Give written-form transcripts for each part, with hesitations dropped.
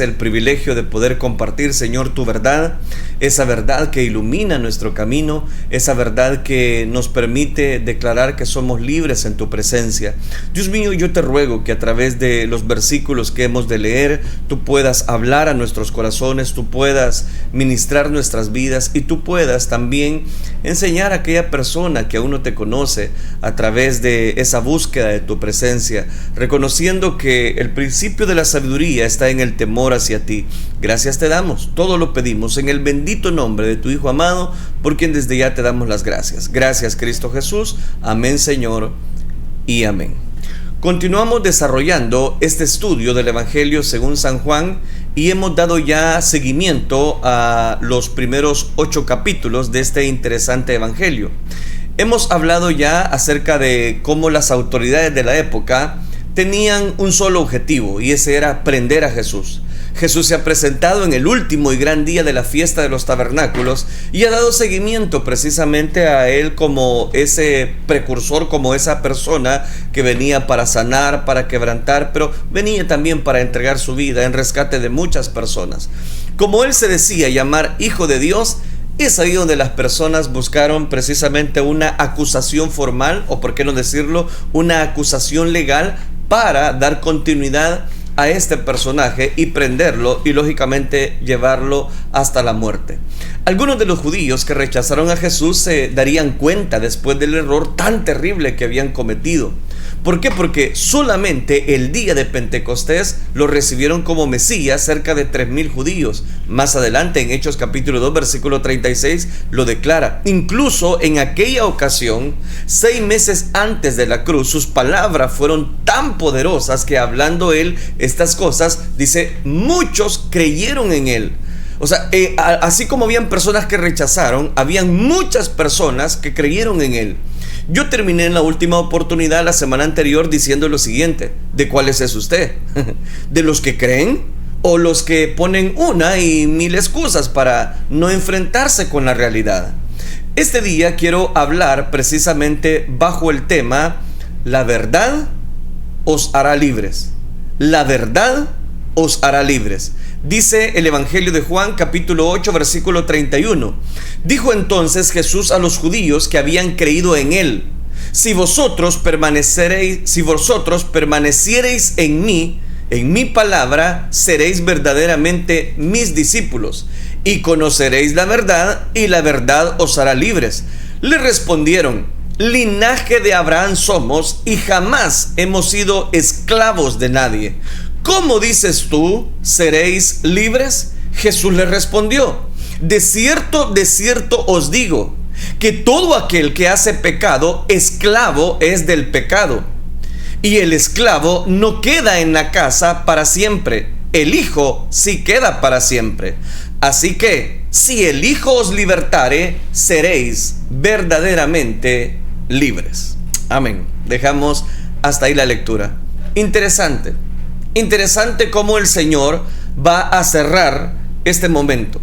el privilegio de poder compartir, Señor, tu verdad, esa verdad que ilumina nuestro camino, esa verdad que nos permite declarar que somos libres en tu presencia. Dios mío, yo te ruego que a través de los versículos que hemos de leer, tú puedas hablar a nuestros corazones, tú puedas ministrar nuestras vidas y tú puedas también enseñar a aquella persona que aún no te conoce a través de esa búsqueda de tu presencia, reconociendo que el principio de la sabiduría está en el temor hacia ti. Gracias te damos, todo lo pedimos en el bendito nombre de tu Hijo amado, por quien desde ya te damos las gracias. Gracias, Cristo Jesús. Amén, Señor, y amén. Continuamos desarrollando este estudio del Evangelio según San Juan y hemos dado ya seguimiento a los primeros 8 capítulos de este interesante Evangelio. Hemos hablado ya acerca de cómo las autoridades de la época tenían un solo objetivo, y ese era prender a Jesús. Jesús se ha presentado en el último y gran día de la fiesta de los tabernáculos y ha dado seguimiento precisamente a él como ese precursor, como esa persona que venía para sanar, para quebrantar, pero venía también para entregar su vida en rescate de muchas personas. Como él se decía llamar Hijo de Dios, es ahí donde las personas buscaron precisamente una acusación formal, o por qué no decirlo, una acusación legal para dar continuidad a este personaje y prenderlo y lógicamente llevarlo hasta la muerte. Algunos de los judíos que rechazaron a Jesús se darían cuenta después del error tan terrible que habían cometido. ¿Por qué? Porque solamente el día de Pentecostés lo recibieron como Mesías cerca de 3,000 judíos. Más adelante en Hechos capítulo 2 versículo 36 lo declara. Incluso en aquella ocasión, 6 meses antes de la cruz, sus palabras fueron tan poderosas que hablando él estas cosas, dice, muchos creyeron en él. O sea, así como habían personas que rechazaron, habían muchas personas que creyeron en él. Yo terminé en la última oportunidad la semana anterior diciendo lo siguiente: ¿de cuáles es usted? ¿De los que creen o los que ponen una y 1000 excusas para no enfrentarse con la realidad? Este día quiero hablar precisamente bajo el tema: la verdad os hará libres. La verdad os hará libres. Dice el Evangelio de Juan capítulo 8 versículo 31. Dijo entonces Jesús a los judíos que habían creído en él: si vosotros permaneciereis en mí, en mi palabra, seréis verdaderamente mis discípulos y conoceréis la verdad, y la verdad os hará libres. Le respondieron: linaje de Abraham somos y jamás hemos sido esclavos de nadie. ¿Cómo dices tú, seréis libres? Jesús le respondió: de cierto os digo, que todo aquel que hace pecado, esclavo es del pecado. Y el esclavo no queda en la casa para siempre, el Hijo sí queda para siempre. Así que, si el Hijo os libertare, seréis verdaderamente libres. Amén. Dejamos hasta ahí la lectura. Interesante cómo el Señor va a cerrar este momento.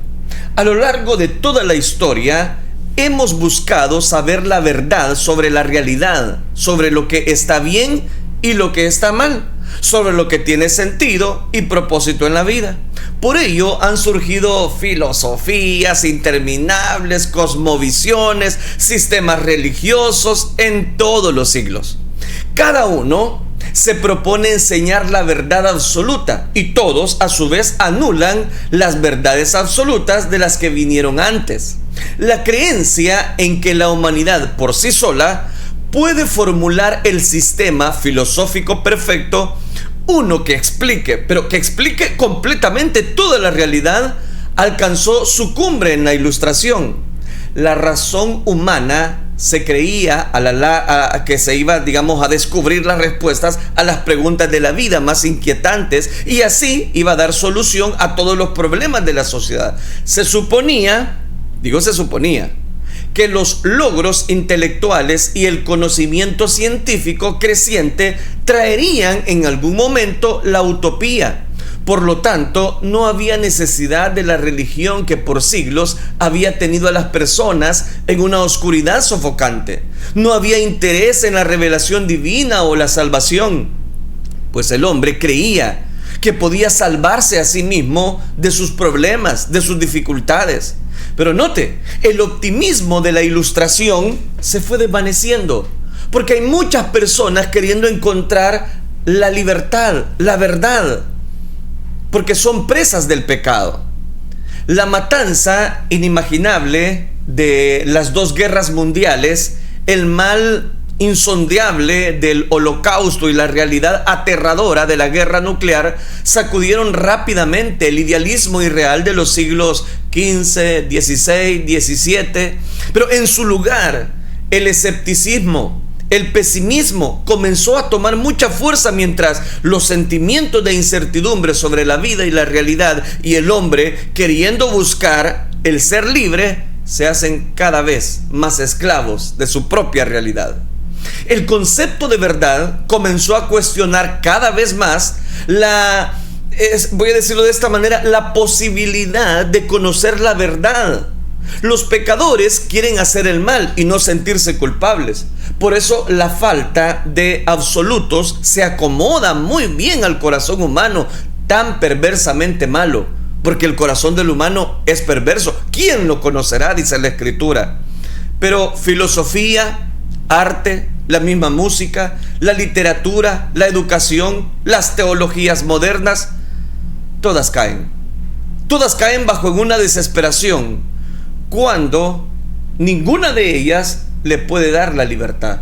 A lo largo de toda la historia hemos buscado saber la verdad sobre la realidad, sobre lo que está bien y lo que está mal, sobre lo que tiene sentido y propósito en la vida. Por ello han surgido filosofías interminables, cosmovisiones, sistemas religiosos en todos los siglos. Cada uno se propone enseñar la verdad absoluta y todos a su vez anulan las verdades absolutas de las que vinieron antes. La creencia en que la humanidad por sí sola puede formular el sistema filosófico perfecto, uno que explique completamente toda la realidad, alcanzó su cumbre en la Ilustración. La razón humana se creía que se iba, a descubrir las respuestas a las preguntas de la vida más inquietantes, y así iba a dar solución a todos los problemas de la sociedad. Se suponía que los logros intelectuales y el conocimiento científico creciente traerían en algún momento la utopía. Por lo tanto, no había necesidad de la religión que por siglos había tenido a las personas en una oscuridad sofocante. No había interés en la revelación divina o la salvación, pues el hombre creía que podía salvarse a sí mismo de sus problemas, de sus dificultades. Pero note, el optimismo de la Ilustración se fue desvaneciendo, porque hay muchas personas queriendo encontrar la libertad, la verdad, porque son presas del pecado. La matanza inimaginable de las dos guerras mundiales, el mal insondable del Holocausto y la realidad aterradora de la guerra nuclear sacudieron rápidamente el idealismo irreal de los siglos XV, XVI, XVII, pero en su lugar el escepticismo, el pesimismo comenzó a tomar mucha fuerza, mientras los sentimientos de incertidumbre sobre la vida y la realidad y el hombre, queriendo buscar el ser libre, se hacen cada vez más esclavos de su propia realidad. El concepto de verdad comenzó a cuestionar cada vez más voy a decirlo de esta manera, la posibilidad de conocer la verdad. Los pecadores quieren hacer el mal y no sentirse culpables. Por eso la falta de absolutos se acomoda muy bien al corazón humano, tan perversamente malo, porque el corazón del humano es perverso. ¿Quién lo conocerá?, dice la Escritura. Pero filosofía, arte, la misma música, la literatura, la educación, las teologías modernas, todas caen bajo una desesperación, cuando ninguna de ellas le puede dar la libertad.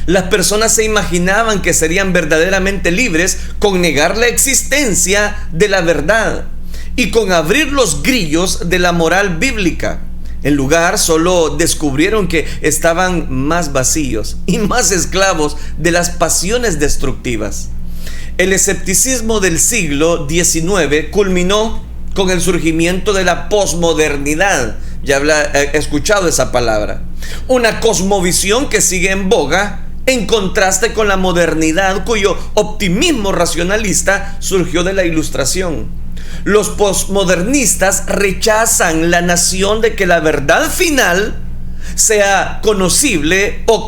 Las personas se imaginaban que serían verdaderamente libres con negar la existencia de la verdad y con abrir los grillos de la moral bíblica. En lugar, solo descubrieron que estaban más vacíos y más esclavos de las pasiones destructivas. El escepticismo del siglo XIX culminó con el surgimiento de la posmodernidad. Ya he escuchado esa palabra. Una cosmovisión que sigue en boga, en contraste con la modernidad, cuyo optimismo racionalista surgió de la Ilustración. Los posmodernistas rechazan la noción de que la verdad final sea conocible o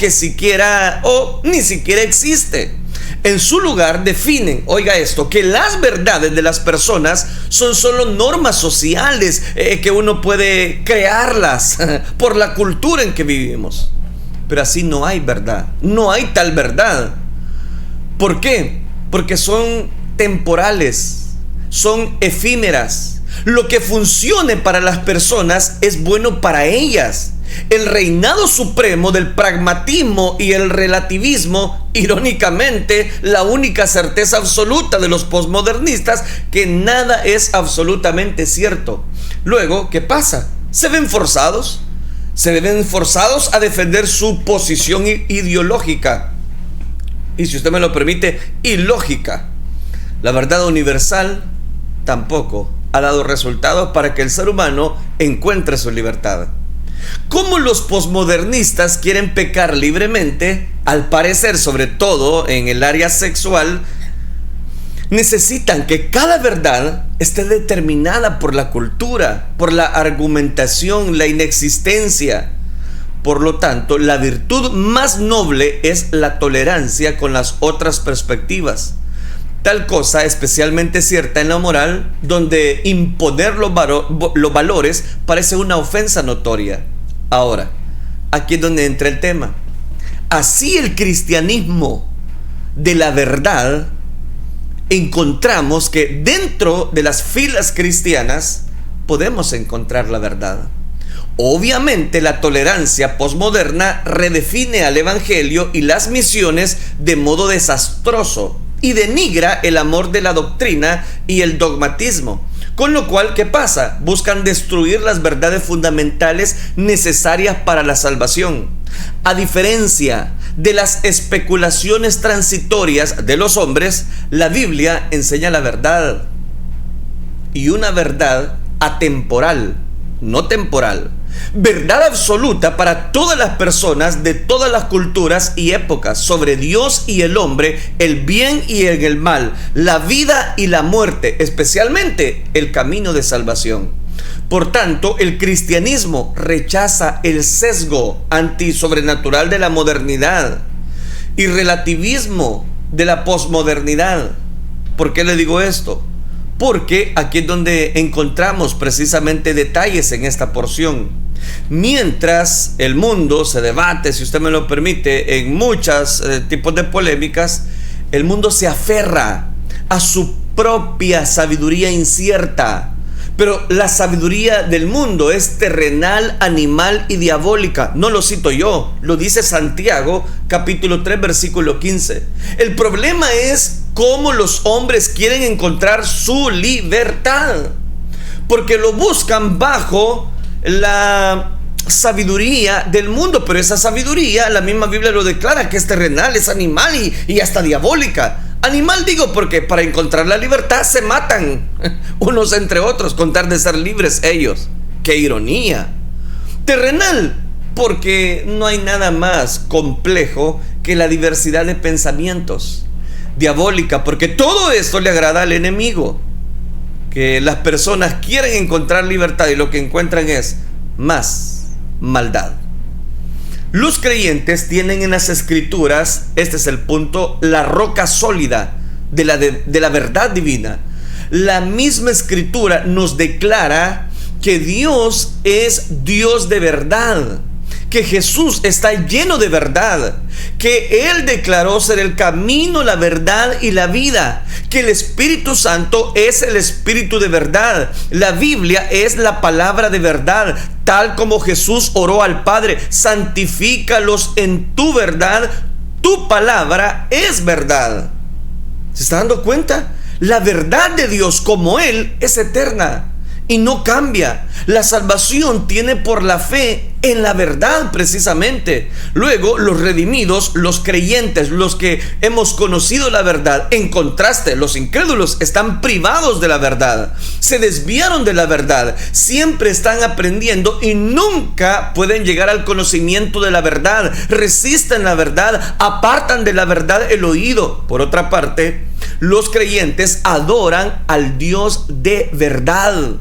ni siquiera existe. En su lugar definen, oiga esto, que las verdades de las personas son solo normas sociales que uno puede crearlas por la cultura en que vivimos. Pero así no hay verdad, no hay tal verdad. ¿Por qué? Porque son temporales, son efímeras. Lo que funcione para las personas es bueno para ellas. El reinado supremo del pragmatismo y el relativismo, irónicamente, la única certeza absoluta de los posmodernistas, que nada es absolutamente cierto. Luego, ¿qué pasa? Se ven forzados a defender su posición ideológica. Y si usted me lo permite, ilógica. La verdad universal tampoco ha dado resultados para que el ser humano encuentre su libertad. ¿Cómo los posmodernistas quieren pecar libremente? Al parecer, sobre todo en el área sexual, necesitan que cada verdad esté determinada por la cultura, por la argumentación, la inexistencia. Por lo tanto, la virtud más noble es la tolerancia con las otras perspectivas. Tal cosa especialmente cierta en la moral, donde imponer los valores parece una ofensa notoria. Ahora, aquí es donde entra el tema. Así el cristianismo de la verdad, encontramos que dentro de las filas cristianas podemos encontrar la verdad. Obviamente la tolerancia posmoderna redefine al evangelio y las misiones de modo desastroso y denigra el amor de la doctrina y el dogmatismo. Con lo cual, ¿qué pasa? Buscan destruir las verdades fundamentales necesarias para la salvación. A diferencia de las especulaciones transitorias de los hombres, la Biblia enseña la verdad. Y una verdad atemporal, no temporal. Verdad absoluta para todas las personas de todas las culturas y épocas, sobre Dios y el hombre, el bien y el mal, la vida y la muerte, especialmente el camino de salvación. Por tanto, el cristianismo rechaza el sesgo antisobrenatural de la modernidad y relativismo de la posmodernidad. ¿Por qué le digo esto? Porque aquí es donde encontramos precisamente detalles en esta porción. Mientras el mundo se debate, si usted me lo permite, en muchos tipos de polémicas, el mundo se aferra a su propia sabiduría incierta. Pero la sabiduría del mundo es terrenal, animal y diabólica. No lo cito yo, lo dice Santiago, capítulo 3, versículo 15. El problema es cómo los hombres quieren encontrar su libertad, porque lo buscan bajo la sabiduría del mundo. Pero esa sabiduría, la misma Biblia lo declara, que es terrenal, es animal y hasta diabólica. Animal digo porque para encontrar la libertad se matan unos entre otros con tal de ser libres ellos. ¡Qué ironía! Terrenal porque no hay nada más complejo que la diversidad de pensamientos. Diabólica porque todo esto le agrada al enemigo, que las personas quieren encontrar libertad y lo que encuentran es más maldad. Los creyentes tienen en las escrituras, este es el punto, la roca sólida de la verdad divina. La misma escritura nos declara que Dios es Dios de verdad, que Jesús está lleno de verdad, que Él declaró ser el camino, la verdad y la vida, que el Espíritu Santo es el Espíritu de verdad. La Biblia es la palabra de verdad, tal como Jesús oró al Padre: santifícalos en tu verdad, tu palabra es verdad. ¿Se está dando cuenta? La verdad de Dios como Él es eterna y no cambia. La salvación tiene por la fe en la verdad precisamente. Luego los redimidos, los creyentes, los que hemos conocido la verdad, en contraste, los incrédulos están privados de la verdad, se desviaron de la verdad, siempre están aprendiendo y nunca pueden llegar al conocimiento de la verdad, resisten la verdad, apartan de la verdad el oído. Por otra parte, los creyentes adoran al Dios de verdad,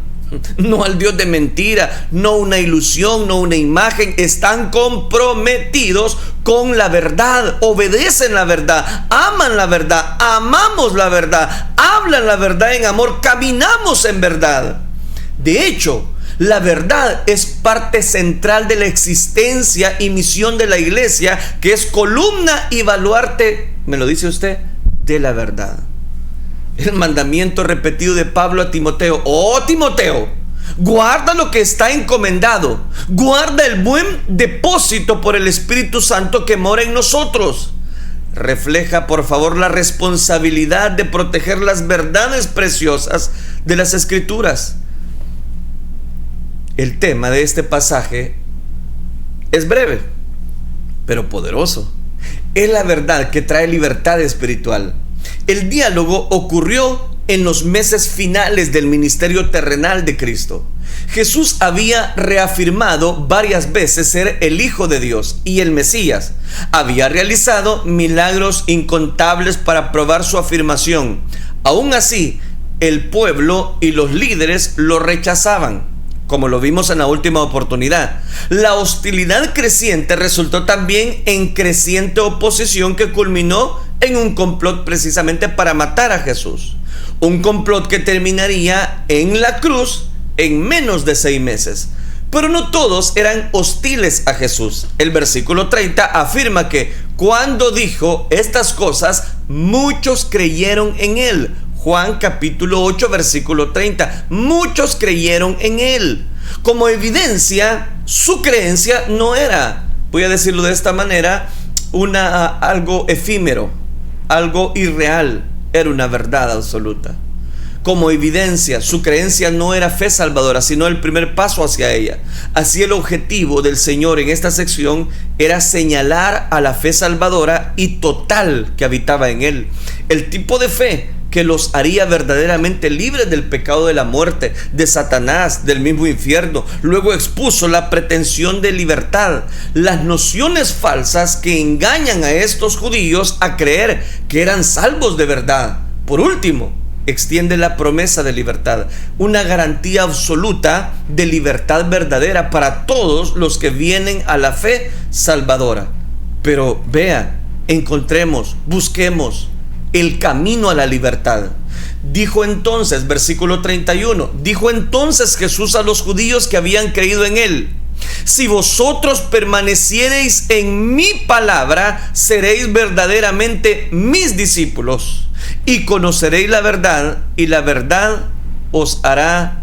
no al Dios de mentira, no una ilusión, no una imagen. Están comprometidos con la verdad, obedecen la verdad, aman la verdad, amamos la verdad, hablan la verdad en amor, caminamos en verdad. De hecho, la verdad es parte central de la existencia y misión de la iglesia, que es columna y baluarte, me lo dice usted, de la verdad. El mandamiento repetido de Pablo a Timoteo: oh Timoteo, guarda lo que está encomendado, guarda el buen depósito por el Espíritu Santo que mora en nosotros. Refleja por favor la responsabilidad de proteger las verdades preciosas de las Escrituras. El tema de este pasaje es breve, pero poderoso. Es la verdad que trae libertad espiritual. El diálogo ocurrió en los meses finales del ministerio terrenal de Cristo. Jesús había reafirmado varias veces ser el Hijo de Dios y el Mesías. Había realizado milagros incontables para probar su afirmación. Aún así, el pueblo y los líderes lo rechazaban, como lo vimos en la última oportunidad. La hostilidad creciente resultó también en creciente oposición que culminó en un complot precisamente para matar a Jesús. Un complot que terminaría en la cruz en menos de 6 meses. Pero no todos eran hostiles a Jesús. El versículo 30 afirma que cuando dijo estas cosas, muchos creyeron en él. Juan capítulo 8 versículo 30. Muchos creyeron en él. Como evidencia, su creencia no era, voy a decirlo de esta manera, algo efímero, algo irreal, era una verdad absoluta. Como evidencia, su creencia no era fe salvadora, sino el primer paso hacia ella. Así el objetivo del Señor en esta sección era señalar a la fe salvadora y total que habitaba en él. El tipo de fe que los haría verdaderamente libres del pecado de la muerte, de Satanás, del mismo infierno. Luego expuso la pretensión de libertad, las nociones falsas que engañan a estos judíos a creer que eran salvos de verdad. Por último, extiende la promesa de libertad, una garantía absoluta de libertad verdadera para todos los que vienen a la fe salvadora. Pero vea, encontremos, busquemos el camino a la libertad. Dijo entonces, versículo 31, dijo entonces Jesús a los judíos que habían creído en él: si vosotros permaneciereis en mi palabra, seréis verdaderamente mis discípulos, y conoceréis la verdad, y la verdad os hará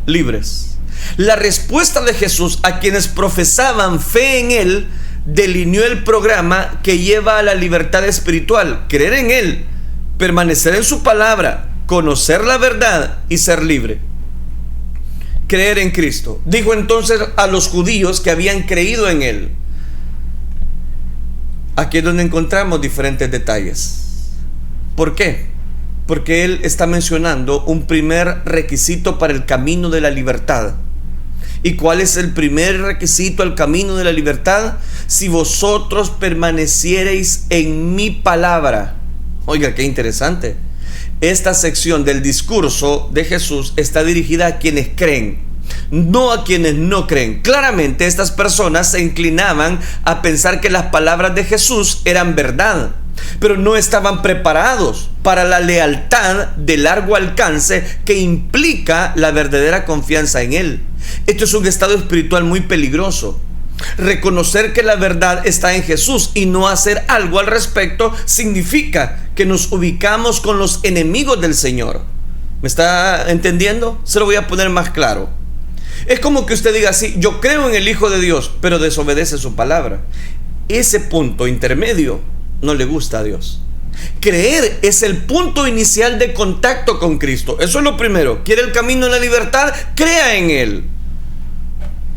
libres. La respuesta de Jesús a quienes profesaban fe en él delineó el programa que lleva a la libertad espiritual: creer en él, permanecer en su palabra, conocer la verdad y ser libre. Creer en Cristo. Dijo entonces a los judíos que habían creído en él. Aquí es donde encontramos diferentes detalles. ¿Por qué? Porque él está mencionando un primer requisito para el camino de la libertad. ¿Y cuál es el primer requisito al camino de la libertad? Si vosotros permaneciereis en mi palabra. Oiga, qué interesante. Esta sección del discurso de Jesús está dirigida a quienes creen, no a quienes no creen. Claramente estas personas se inclinaban a pensar que las palabras de Jesús eran verdad, pero no estaban preparados para la lealtad de largo alcance que implica la verdadera confianza en él. Esto es un estado espiritual muy peligroso. Reconocer que la verdad está en Jesús y no hacer algo al respecto significa que nos ubicamos con los enemigos del Señor. ¿Me está entendiendo? Se lo voy a poner más claro. Es como que usted diga así: yo creo en el Hijo de Dios, pero desobedece su palabra. Ese punto intermedio no le gusta a Dios. Creer es el punto inicial de contacto con Cristo. Eso es lo primero. ¿Quiere el camino a la libertad? Crea en él.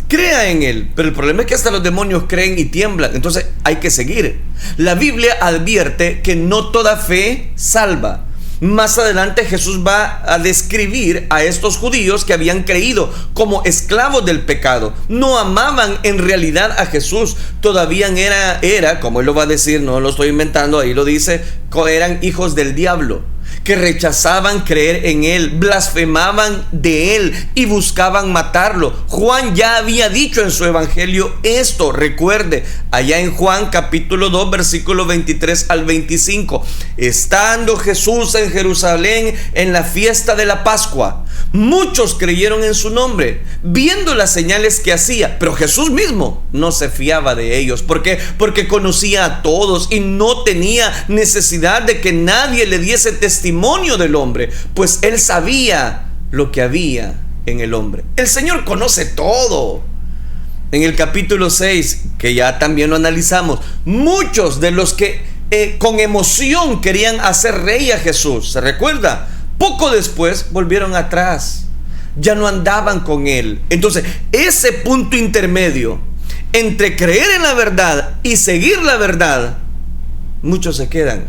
Crea en él. Pero el problema es que hasta los demonios creen y tiemblan. Entonces hay que seguir. La Biblia advierte que no toda fe salva. Más adelante Jesús va a describir a estos judíos que habían creído como esclavos del pecado. No amaban en realidad a Jesús. Todavía era, como él lo va a decir, no lo estoy inventando, ahí lo dice, eran hijos del diablo, que rechazaban creer en él, blasfemaban de él y buscaban matarlo. Juan ya había dicho en su evangelio esto, recuerde, allá en Juan capítulo 2 versículo 23 al 25. Estando Jesús en Jerusalén en la fiesta de la Pascua, muchos creyeron en su nombre, viendo las señales que hacía, pero Jesús mismo no se fiaba de ellos. ¿Por qué? Porque conocía a todos y no tenía necesidad de que nadie le diese testimonio del hombre, pues él sabía lo que había en el hombre. El Señor conoce todo. En el capítulo 6, que ya también lo analizamos, muchos de los que con emoción querían hacer rey a Jesús, ¿se recuerda? Poco después volvieron atrás, ya no andaban con él. Entonces, ese punto intermedio entre creer en la verdad y seguir la verdad, muchos se quedan.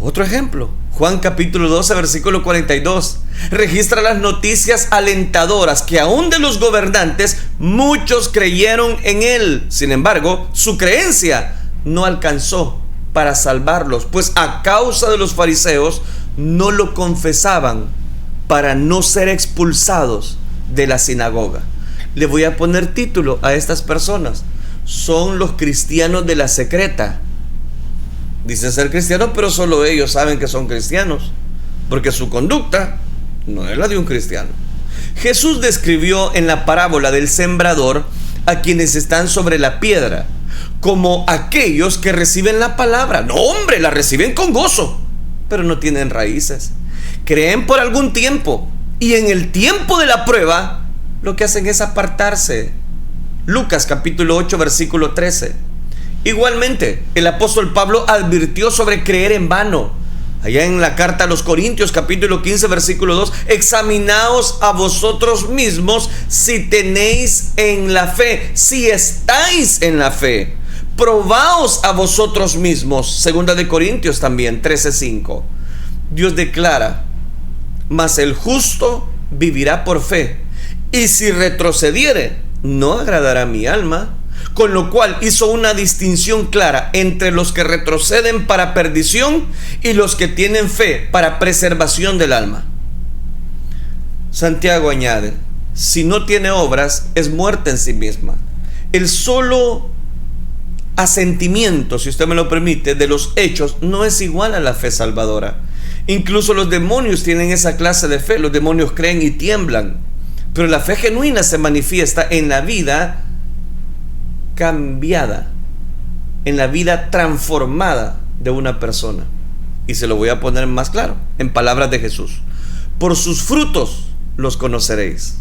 Otro ejemplo, Juan capítulo 12 versículo 42 registra las noticias alentadoras que aún de los gobernantes muchos creyeron en él. Sin embargo, su creencia no alcanzó para salvarlos, pues a causa de los fariseos no lo confesaban para no ser expulsados de la sinagoga. Le voy a poner título a estas personas: son los cristianos de la secreta. Dicen ser cristianos, pero solo ellos saben que son cristianos, porque su conducta no es la de un cristiano. Jesús describió en la parábola del sembrador a quienes están sobre la piedra como aquellos que reciben la palabra. No, hombre, la reciben con gozo, pero no tienen raíces. Creen por algún tiempo y en el tiempo de la prueba lo que hacen es apartarse. Lucas capítulo 8 versículo 13. Igualmente, el apóstol Pablo advirtió sobre creer en vano. Allá en la carta a los Corintios capítulo 15 versículo 2, examinaos a vosotros mismos si tenéis en la fe, si estáis en la fe. Probaos a vosotros mismos. Segunda de Corintios también 13:5. Dios declara: mas el justo vivirá por fe, y si retrocediere, no agradará a mi alma. Con lo cual hizo una distinción clara entre los que retroceden para perdición y los que tienen fe para preservación del alma. Santiago añade: si no tiene obras, es muerta en sí misma. El solo asentimiento, si usted me lo permite, de los hechos, no es igual a la fe salvadora. Incluso los demonios tienen esa clase de fe. Los demonios creen y tiemblan. Pero la fe genuina se manifiesta en la vida cambiada, en la vida transformada de una persona. Y se lo voy a poner más claro, en palabras de Jesús: por sus frutos los conoceréis.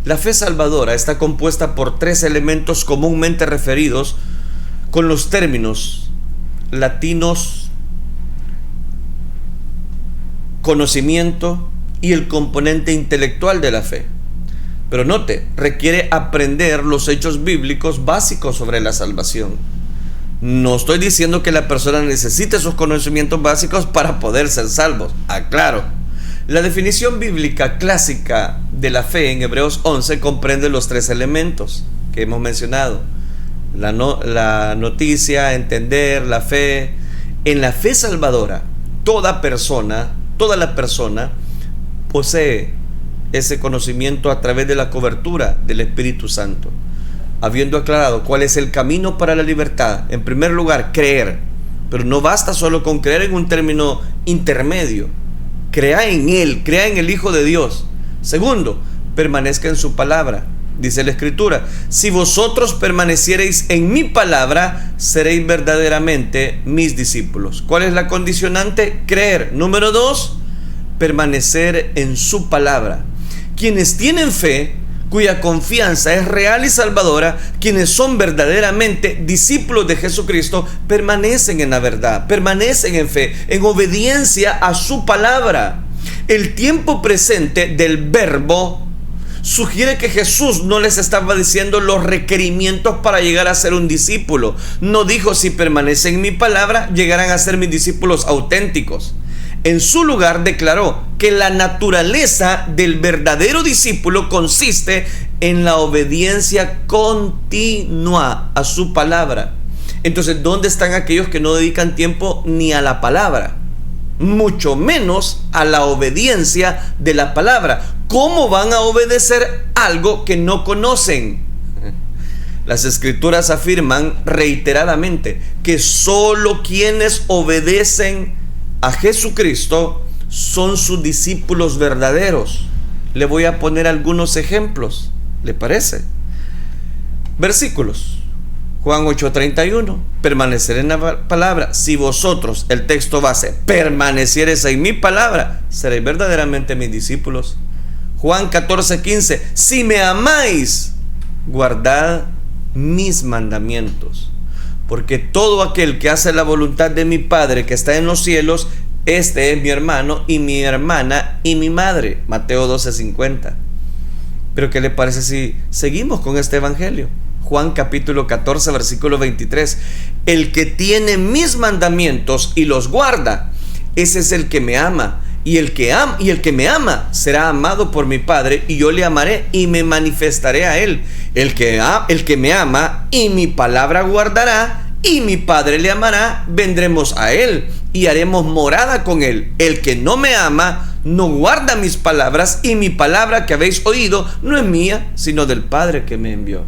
La fe salvadora está compuesta por 3 elementos comúnmente referidos con los términos latinos: conocimiento y el componente intelectual de la fe. Pero note, requiere aprender los hechos bíblicos básicos sobre la salvación. No estoy diciendo que la persona necesite esos conocimientos básicos para poder ser salvos. Aclaro. La definición bíblica clásica de la fe en Hebreos 11 comprende los 3 elementos que hemos mencionado: la noticia, entender, la fe. En la fe salvadora, toda la persona posee ese conocimiento a través de la cobertura del Espíritu Santo. Habiendo aclarado cuál es el camino para la libertad, en primer lugar, creer. Pero no basta solo con creer en un término intermedio. Crea en Él, crea en el Hijo de Dios. Segundo, permanezca en su palabra. Dice la Escritura: si vosotros permaneciereis en mi palabra, seréis verdaderamente mis discípulos. ¿Cuál es la condicionante? Creer. Número 2, permanecer en su palabra. Quienes tienen fe, cuya confianza es real y salvadora, quienes son verdaderamente discípulos de Jesucristo, permanecen en la verdad, permanecen en fe, en obediencia a su palabra. El tiempo presente del verbo sugiere que Jesús no les estaba diciendo los requerimientos para llegar a ser un discípulo. No dijo: si permanecen en mi palabra, llegarán a ser mis discípulos auténticos. En su lugar declaró que la naturaleza del verdadero discípulo consiste en la obediencia continua a su palabra. Entonces, ¿dónde están aquellos que no dedican tiempo ni a la palabra? Mucho menos a la obediencia de la palabra. ¿Cómo van a obedecer algo que no conocen? Las Escrituras afirman reiteradamente que solo quienes obedecen a Jesucristo son sus discípulos verdaderos. Le voy a poner algunos ejemplos, ¿le parece? Versículos. Juan 8:31, permanecer en la palabra. Si vosotros, el texto base, permaneciereis en mi palabra, seréis verdaderamente mis discípulos. Juan 14:15, si me amáis, guardad mis mandamientos. Porque todo aquel que hace la voluntad de mi Padre que está en los cielos, este es mi hermano y mi hermana y mi madre. Mateo 12:50. Pero ¿qué le parece si seguimos con este evangelio? Juan capítulo 14, versículo 23. El que tiene mis mandamientos y los guarda, ese es el que me ama. Y el que me ama será amado por mi Padre, y yo le amaré y me manifestaré a él. El que me ama y mi palabra guardará, y mi Padre le amará, vendremos a él y haremos morada con él. El que no me ama no guarda mis palabras, y mi palabra que habéis oído no es mía, sino del Padre que me envió.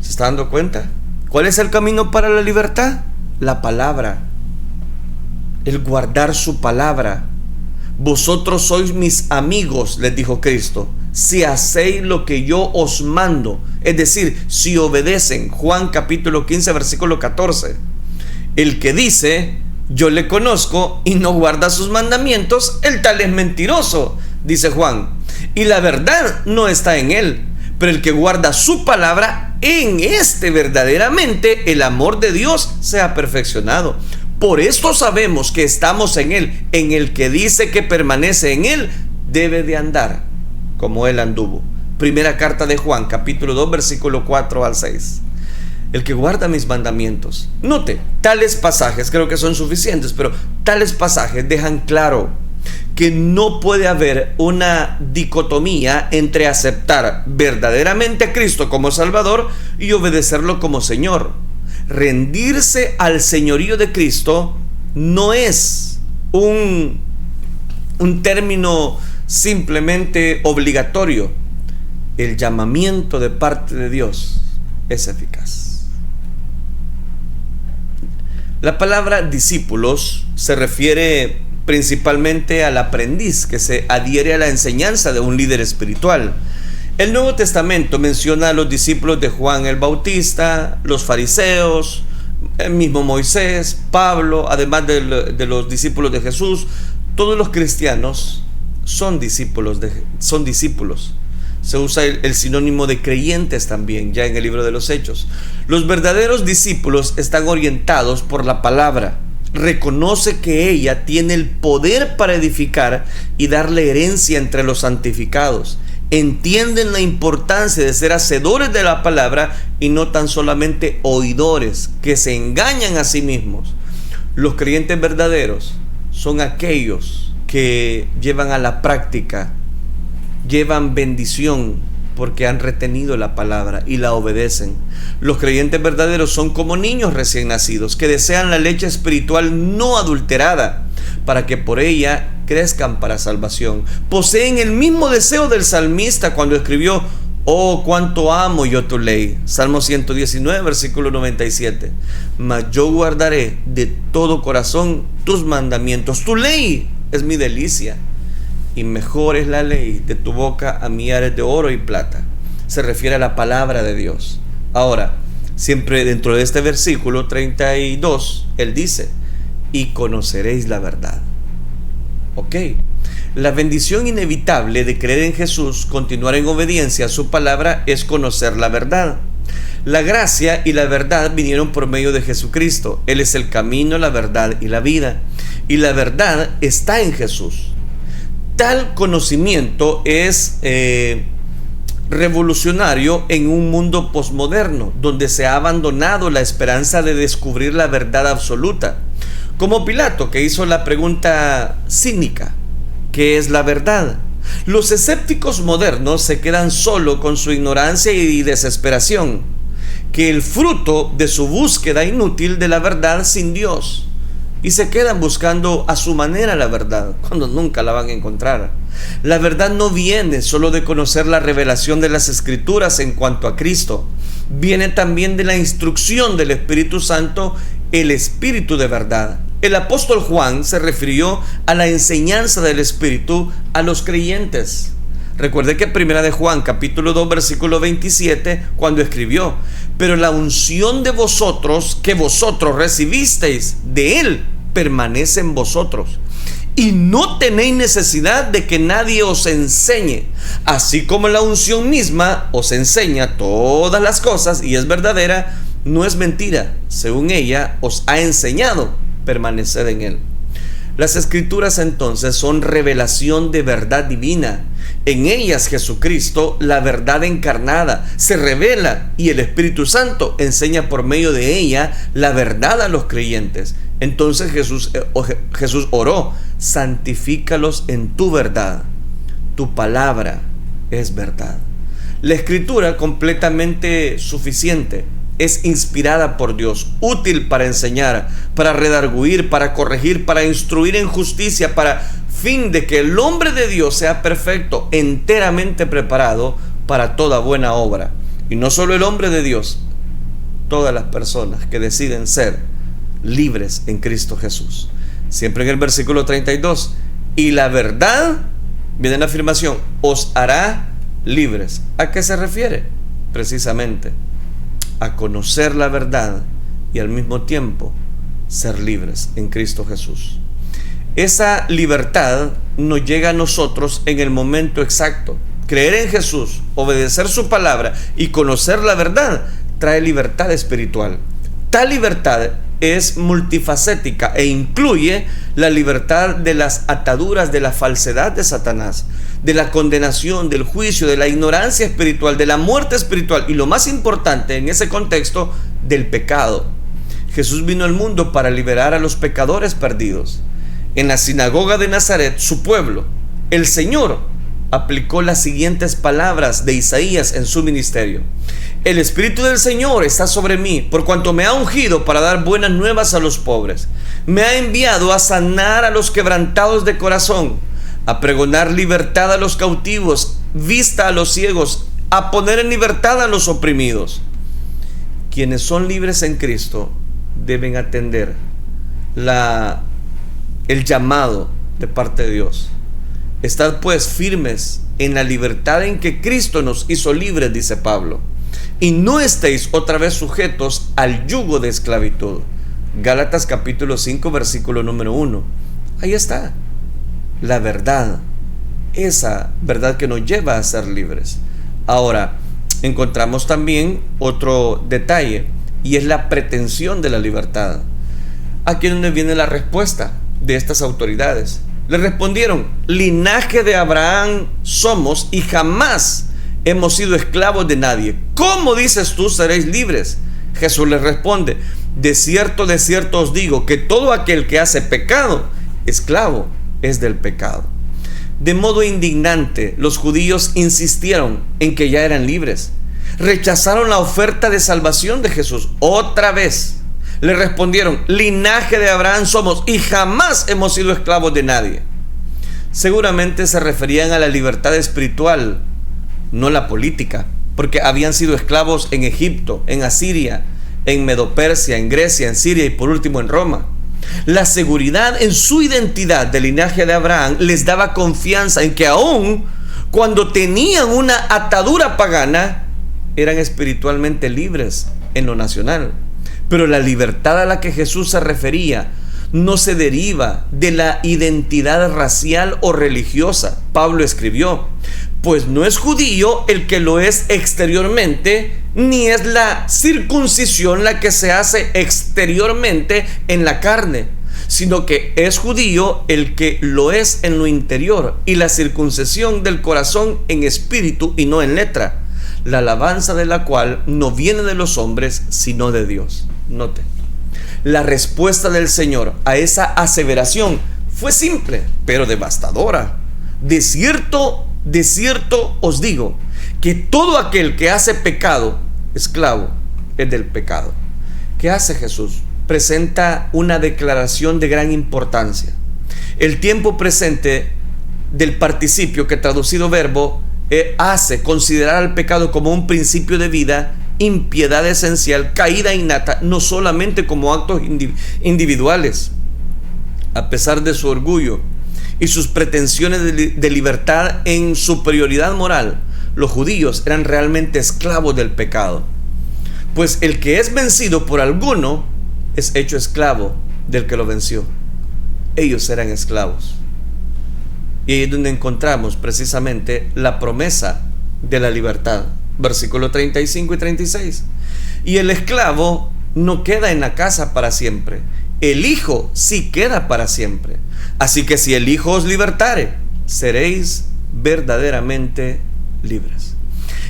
¿Se está dando cuenta? ¿Cuál es el camino para la libertad? La palabra. El guardar su palabra. Vosotros sois mis amigos, les dijo Cristo, si hacéis lo que yo os mando. Es decir, si obedecen. Juan capítulo 15, versículo 14. El que dice: yo le conozco, y no guarda sus mandamientos, el tal es mentiroso, dice Juan, y la verdad no está en él. Pero el que guarda su palabra, en este verdaderamente el amor de Dios se ha perfeccionado. Por esto sabemos que estamos en Él. En el que dice que permanece en Él, debe de andar como Él anduvo. Primera carta de Juan, capítulo 2, versículo 4 al 6. El que guarda mis mandamientos. Note, tales pasajes, creo que son suficientes, pero tales pasajes dejan claro que no puede haber una dicotomía entre aceptar verdaderamente a Cristo como Salvador y obedecerlo como Señor. Rendirse al señorío de Cristo no es un término simplemente obligatorio. El llamamiento de parte de Dios es eficaz. La palabra discípulos se refiere principalmente al aprendiz que se adhiere a la enseñanza de un líder espiritual. El Nuevo Testamento menciona a los discípulos de Juan el Bautista, los fariseos, el mismo Moisés, Pablo, además de los discípulos de Jesús. Todos los cristianos son discípulos. Se usa el sinónimo de creyentes también, ya en el libro de los Hechos. Los verdaderos discípulos están orientados por la palabra. Reconoce que ella tiene el poder para edificar y darle herencia entre los santificados. Entienden la importancia de ser hacedores de la palabra y no tan solamente oidores que se engañan a sí mismos. Los creyentes verdaderos son aquellos que llevan a la práctica, llevan bendición porque han retenido la palabra y la obedecen. Los creyentes verdaderos son como niños recién nacidos que desean la leche espiritual no adulterada para que por ella crezcan para salvación. Poseen el mismo deseo del salmista cuando escribió: oh, cuánto amo yo tu ley. Salmo 119, versículo 97. Mas yo guardaré de todo corazón tus mandamientos. Tu ley es mi delicia, y mejor es la ley de tu boca a millares de oro y plata. Se refiere a la palabra de Dios. Ahora, siempre dentro de este versículo 32, él dice: y conoceréis la verdad. Ok. La bendición inevitable de creer en Jesús, continuar en obediencia a su palabra, es conocer la verdad. La gracia y la verdad vinieron por medio de Jesucristo. Él es el camino, la verdad y la vida. Y la verdad está en Jesús. Tal conocimiento es revolucionario en un mundo posmoderno, donde se ha abandonado la esperanza de descubrir la verdad absoluta. Como Pilato, que hizo la pregunta cínica: ¿qué es la verdad? Los escépticos modernos se quedan solo con su ignorancia y desesperación, que el fruto de su búsqueda inútil de la verdad sin Dios, y se quedan buscando a su manera la verdad, cuando nunca la van a encontrar. La verdad no viene solo de conocer la revelación de las Escrituras en cuanto a Cristo, viene también de la instrucción del Espíritu Santo, el Espíritu de verdad. El apóstol Juan se refirió a la enseñanza del Espíritu a los creyentes. Recuerde que primera de Juan, capítulo 2, versículo 27, cuando escribió: pero la unción de vosotros, que vosotros recibisteis de Él, permanece en vosotros, y no tenéis necesidad de que nadie os enseñe, así como la unción misma os enseña todas las cosas y es verdadera, no es mentira, según ella os ha enseñado, permaneced en Él. Las Escrituras entonces son revelación de verdad divina. En ellas Jesucristo, la verdad encarnada, se revela, y el Espíritu Santo enseña por medio de ella la verdad a los creyentes. Entonces Jesús oró: santifícalos en tu verdad. Tu palabra es verdad. La Escritura, completamente suficiente, es inspirada por Dios, útil para enseñar, para redarguir, para corregir, para instruir en justicia, para fin de que el hombre de Dios sea perfecto, enteramente preparado para toda buena obra. Y no solo el hombre de Dios, todas las personas que deciden ser libres en Cristo Jesús. Siempre en el versículo 32, y la verdad, viene la afirmación, os hará libres. ¿A qué se refiere? Precisamente a conocer la verdad y al mismo tiempo ser libres en Cristo Jesús. Esa libertad nos llega a nosotros en el momento exacto. Creer en Jesús, obedecer su palabra y conocer la verdad trae libertad espiritual. Tal libertad es multifacética e incluye la libertad de las ataduras de la falsedad de Satanás, de la condenación, del juicio, de la ignorancia espiritual, de la muerte espiritual y, lo más importante en ese contexto, del pecado. Jesús vino al mundo para liberar a los pecadores perdidos. En la sinagoga de Nazaret, su pueblo, el Señor aplicó las siguientes palabras de Isaías en su ministerio: el Espíritu del Señor está sobre mí, por cuanto me ha ungido para dar buenas nuevas a los pobres. Me ha enviado a sanar a los quebrantados de corazón, a pregonar libertad a los cautivos, vista a los ciegos, a poner en libertad a los oprimidos. Quienes son libres en Cristo deben atender el llamado de parte de Dios. Estad pues firmes en la libertad en que Cristo nos hizo libres, dice Pablo, y no estéis otra vez sujetos al yugo de esclavitud. Gálatas capítulo 5 versículo número 1. Ahí está la verdad, esa verdad que nos lleva a ser libres. Ahora, encontramos también otro detalle, y es la pretensión de la libertad. Aquí es donde viene la respuesta de estas autoridades. Le respondieron: linaje de Abraham somos y jamás hemos sido esclavos de nadie. ¿Cómo dices tú seréis libres? Jesús les responde: de cierto os digo que todo aquel que hace pecado, esclavo es del pecado. De modo indignante, los judíos insistieron en que ya eran libres. Rechazaron la oferta de salvación de Jesús. Otra vez le respondieron: linaje de Abraham somos y jamás hemos sido esclavos de nadie. Seguramente se referían a la libertad espiritual, no la política, porque habían sido esclavos en Egipto, en Asiria, en Medo-Persia, en Grecia, en Siria y por último en Roma. La seguridad en su identidad del linaje de Abraham les daba confianza en que aún cuando tenían una atadura pagana, eran espiritualmente libres en lo nacional. Pero la libertad a la que Jesús se refería no se deriva de la identidad racial o religiosa. Pablo escribió: pues no es judío el que lo es exteriormente, ni es la circuncisión la que se hace exteriormente en la carne, sino que es judío el que lo es en lo interior, y la circuncisión del corazón en espíritu y no en letra, la alabanza de la cual no viene de los hombres, sino de Dios. Note, la respuesta del Señor a esa aseveración fue simple, pero devastadora. De cierto os digo que todo aquel que hace pecado, esclavo es del pecado. ¿Qué hace Jesús? Presenta una declaración de gran importancia. El tiempo presente del participio, que traducido verbo, hace considerar al pecado como un principio de vida, impiedad esencial, caída innata, no solamente como actos individuales. A pesar de su orgullo y sus pretensiones de libertad en superioridad moral, los judíos eran realmente esclavos del pecado. Pues el que es vencido por alguno es hecho esclavo del que lo venció. Ellos eran esclavos. Y ahí es donde encontramos precisamente la promesa de la libertad. Versículos 35 y 36. Y el esclavo no queda en la casa para siempre. El Hijo sí queda para siempre. Así que si el Hijo os libertare, seréis verdaderamente libres.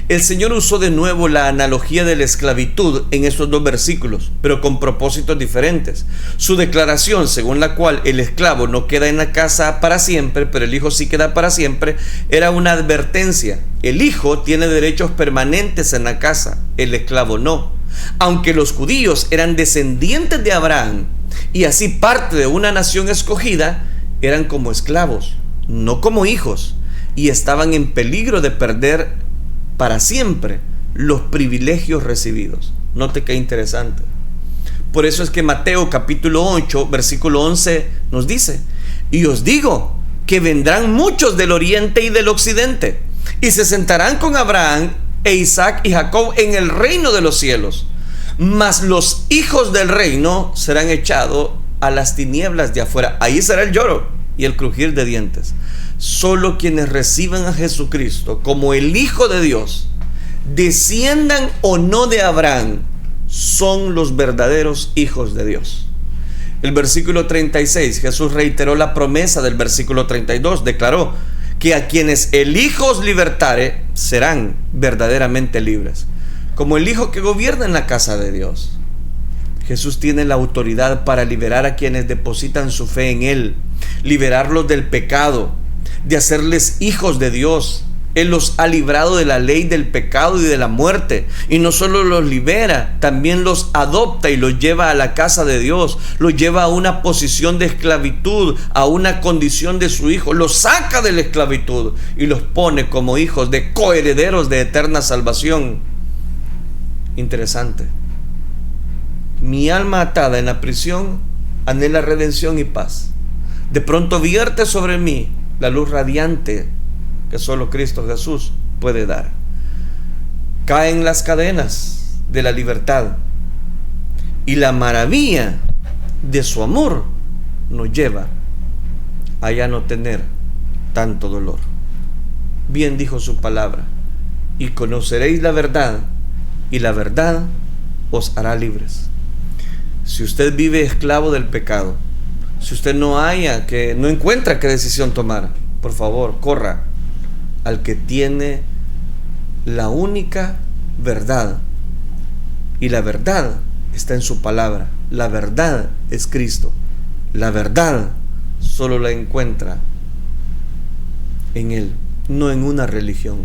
El Señor usó de nuevo la analogía de la esclavitud en estos dos versículos, pero con propósitos diferentes. Su declaración, según la cual el esclavo no queda en la casa para siempre, pero el Hijo sí queda para siempre, era una advertencia. El Hijo tiene derechos permanentes en la casa, el esclavo no. Aunque los judíos eran descendientes de Abraham y así parte de una nación escogida, eran como esclavos, no como hijos, y estaban en peligro de perder para siempre los privilegios recibidos. Note qué interesante. Por eso es que Mateo capítulo 8 versículo 11 nos dice: y os digo que vendrán muchos del oriente y del occidente, y se sentarán con Abraham e Isaac y Jacob en el reino de los cielos, mas los hijos del reino serán echados a las tinieblas de afuera. Ahí será el lloro y el crujir de dientes. Solo quienes reciban a Jesucristo como el Hijo de Dios, desciendan o no de Abraham, son los verdaderos hijos de Dios. El versículo 36, Jesús reiteró la promesa del versículo 32, declaró que a quienes el Hijo os libertare, serán verdaderamente libres, como el Hijo que gobierna en la casa de Dios. Jesús tiene la autoridad para liberar a quienes depositan su fe en Él, liberarlos del pecado, de hacerles hijos de Dios. Él los ha librado de la ley del pecado y de la muerte, y no solo los libera, también los adopta y los lleva a la casa de Dios, los lleva a una posición de esclavitud, a una condición de su hijo, los saca de la esclavitud y los pone como hijos de coherederos de eterna salvación. Interesante. Mi alma atada en la prisión anhela redención y paz. De pronto vierte sobre mí la luz radiante que solo Cristo Jesús puede dar. Caen las cadenas de la libertad y la maravilla de su amor nos lleva a ya no tener tanto dolor. Bien dijo su palabra: y conoceréis la verdad, y la verdad os hará libres. Si usted vive esclavo del pecado, si usted no encuentra qué decisión tomar, por favor, corra al que tiene la única verdad. Y la verdad está en su palabra. La verdad es Cristo. La verdad solo la encuentra en Él, no en una religión.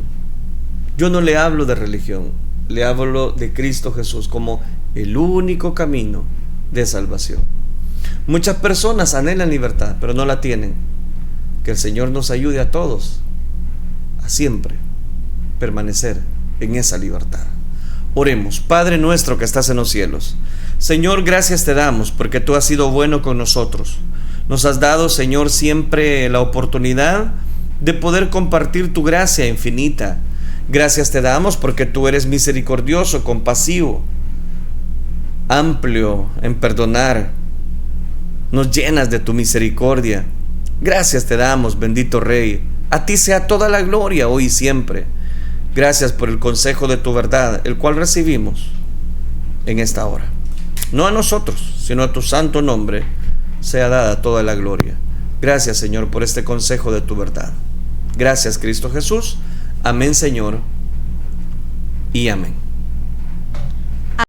Yo no le hablo de religión, le hablo de Cristo Jesús como el único camino de salvación. Muchas personas anhelan libertad, pero no la tienen. Que el Señor nos ayude a todos a siempre permanecer en esa libertad. Oremos. Padre nuestro que estás en los cielos, Señor, gracias te damos porque tú has sido bueno con nosotros. Nos has dado, Señor, siempre la oportunidad de poder compartir tu gracia infinita. Gracias te damos porque tú eres misericordioso, compasivo, amplio en perdonar. Nos llenas de tu misericordia. Gracias te damos, bendito Rey. A ti sea toda la gloria hoy y siempre. Gracias por el consejo de tu verdad, el cual recibimos en esta hora. No a nosotros, sino a tu santo nombre sea dada toda la gloria. Gracias, Señor, por este consejo de tu verdad. Gracias, Cristo Jesús. Amén, Señor, y amén.